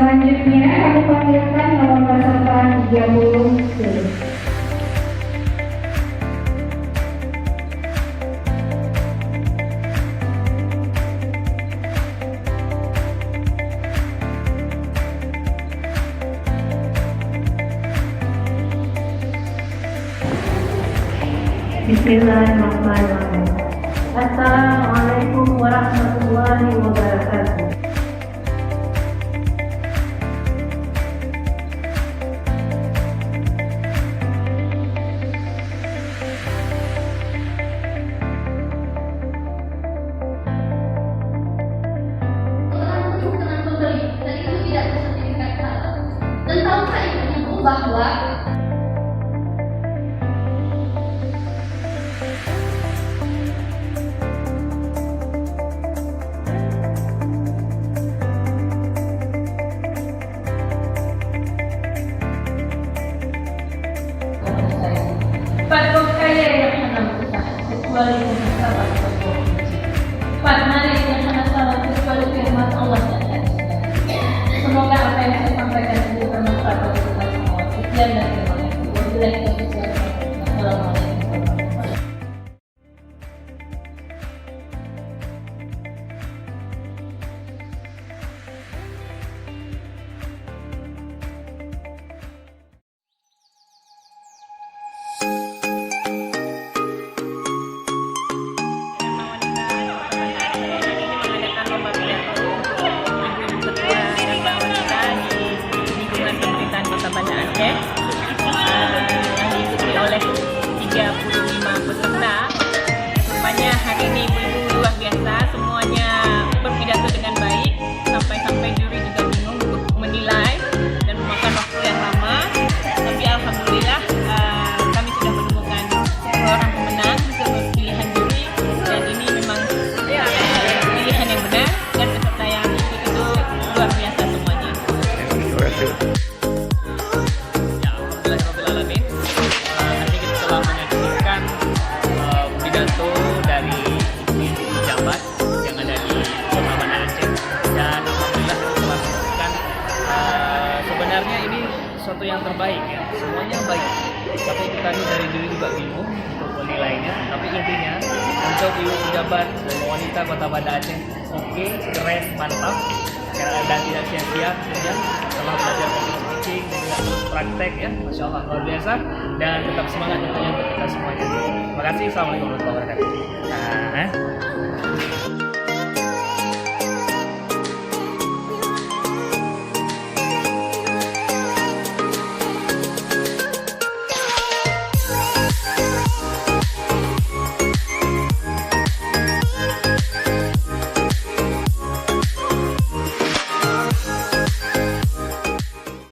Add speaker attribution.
Speaker 1: Selanjutnya kami panggilkan nomor peserta 30 C.
Speaker 2: Bismillahirrahmanirrahim. Assalamualaikum warahmatullahi wabarakatuh.
Speaker 3: Dan tahukah ibu bahwa
Speaker 2: Patuh kaya yang hendak kecuali sahabat Fatmari yang hendak salah kecuali firman Allah dan hadisnya. Semoga apa yang saya sampaikan itu bermanfaat bagi kita semua. Sekian dan terima kasih. Wabillahi taufiq wal hidayah. Assalamualaikum warahmatullahi wabarakatuh.
Speaker 4: Yang diikuti oleh 35 peserta. Rupanya hari ini ibu-ibu luar biasa, semuanya berpidato dengan baik, sampai juri juga bingung untuk menilai dan memakan waktu yang lama. Tapi alhamdulillah kami sudah menemukan seorang pemenang sesuai pilihan juri, dan ini memang pilihan yang benar, dan peserta yang ikut itu luar biasa semuanya. Hari kita telah menyaksikan pidato dari pejabat yang ada di Kota Banda Aceh, dan alhamdulillah kita telah menyaksikan sebenarnya ini sesuatu yang terbaik ya, semuanya baik, tapi kita ini dari diri juga bingung untuk menilainya. Tapi intinya untuk ibu pejabat dan wanita Kota Banda Aceh, oke, keren, mantap, dan tidak sia-sia kerja setelah belajar public speaking dan juga terus praktek ya, masya Allah luar biasa, dan tetap semangat tentunya untuk kita semuanya. Terima kasih. Assalamualaikum warahmatullahi wabarakatuh.